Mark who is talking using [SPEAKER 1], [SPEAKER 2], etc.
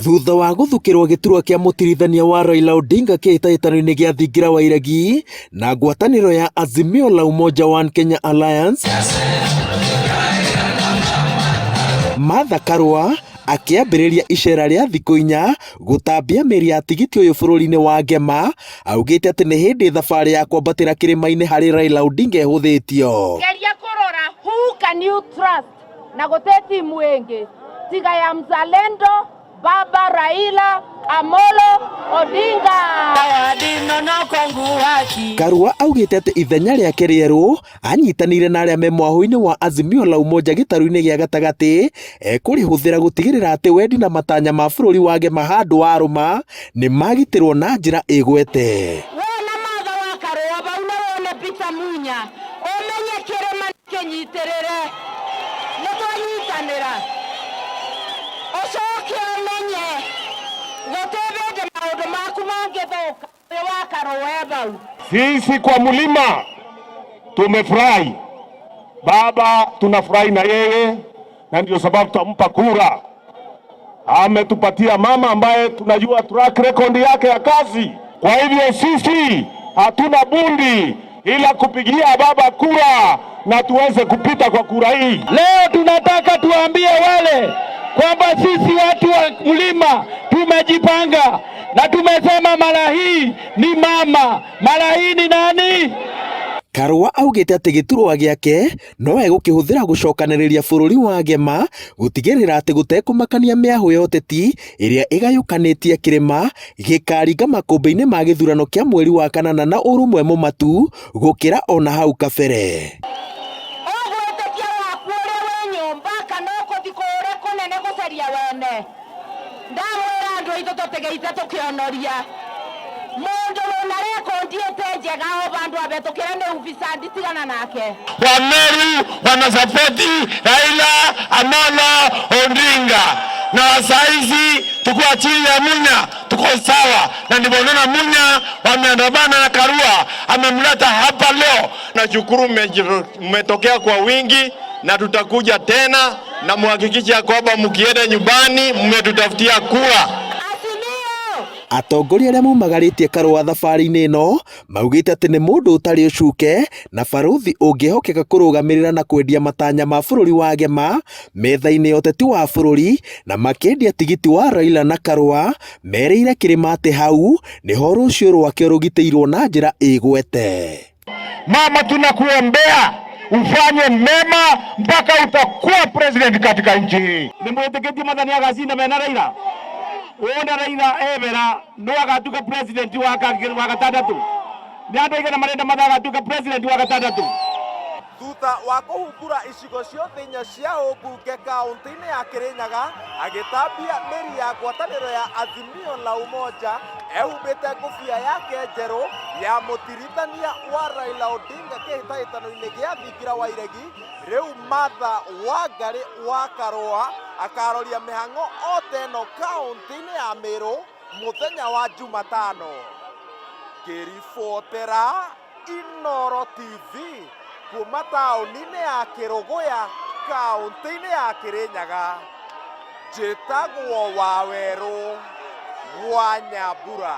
[SPEAKER 1] Thutha wa guthukirwo giturwa kia mutirithania wa Raila Odinga kihitahitano-ini gia thingira wa iregi na ngwataniro ya Azimio la Umoja One Kenya Alliance, Martha Karua akiambiriria icera ria thiku 4 gutambia meri ya tigiti uyu bururi-ini wa Ngema, augite ati ni hindi thabari ya kwambatira kirima-ini hari Raila Odinga ehũthĩtio.
[SPEAKER 2] Geria kurora who can you trust na guteti timu ingi tiga ya Mzalendo, Baba Raila Amolo Odinga.
[SPEAKER 1] Karua augite ati ithenya riake rieru anyitanire na aria me mwahu-ini wa Azimio la Umoja gitaru-ini gia gatagati ekurihuthira gutigirira ati wendi na matanya ma bururi wa Ngema handu wa aruma ni magitirwo na njira igwete.
[SPEAKER 2] Wona Martha wa Karua bau na wone Peter Munya umenye kirema kinyitirire nitwanyitanira ucoke umenye gutebende maundu maku mangithuka wa Karua bau.
[SPEAKER 3] Sisi kwa mlima tumefurahi, baba tunafurahi na yeye, na ndio sababu tutampa kura. Ametupatia mama ambaye tunajua track record yake ya kazi. Kwa hivyo sisi hatuna bundi ila kupigia baba kura na tuweze kupita kwa kura hii.
[SPEAKER 4] Leo tunataka tuambie wale kwamba sisi watu wa mlima tumejipanga na tumesema mara hii ni mama, mara hii ni nani?
[SPEAKER 1] Karua augite ati giturwa giake no egukihuthira gucokaniriria bururi wa Ngema gutigirira ati gutekumakania miahu ya uteti iria igayukanitie kirima gikaringa makumbi-ini ma githurano kia mweri wa kanana na urumwe mumatu gukira ona hau kabere.
[SPEAKER 2] Ogwetekia waku uri we nyumba kana ukuthikure kunene guceria wene ndamwira andu aitu tutegeite tukionoria mundu wina rekondi ite njega o bandu abetukire ni ufisadi tigana nake.
[SPEAKER 3] Wameru wanasapoti Raila Amolo Odinga na wasaizi tuko chini ya Munya, tuko sawa, na ndivyo unaona Munya wameandamana na Karua amemleta hapa leo.
[SPEAKER 5] Nashukuru mmetokea kwa wingi na tutakuja tena, na muhakikisha kwamba mkienda nyumbani mmetutafutia kura.
[SPEAKER 1] Atongoria aria maumagaritie Karua thabari-ini ino maugite ati ni mundu utari ucuke na baruthi ungihokeka kurugamirira na kwendia matanya ma bururi wa Ngema metha-ini ya uteti wa bururi, na makendia tigiti wa Raila na Karua mereire kirima ati hau niho rucio rwake rugitiirwo na njira igwete.
[SPEAKER 3] Mama, tunakuombea ufanye mema mpaka utakuwa president katika nchi hii.
[SPEAKER 4] Nimweteketie madhani agacinda mena Raila. Wona Raila ebera no agatuka president wa gatandatu. Ni andu aigana marenda Martha agatuka president wa gatandatu.
[SPEAKER 6] Thutha wa kuhumbura icigo ciothe 4 cia ũmbunge kaunti-inĩ ya Kirinyaga, agĩtambia meri ya ngwatanĩro ya Azimio la Umoja ehumbĩte ngũbia yake njerũ ya mũtirithania wa Raila Odinga kĩhĩtahĩtano-inĩ gĩa thingira wa iregi. Rĩu Martha Wangari wa Karua akaroria mĩhang'o o ta ĩno kaunti-inĩ ya Meru mũthenya wa Jumatano. Kĩribotera Inooro TV kuma taũni-inĩ ya Kĩrũgũya kaunti-inĩ ya Kirinyaga, njĩtagwo Wawerũ wa Nyambura.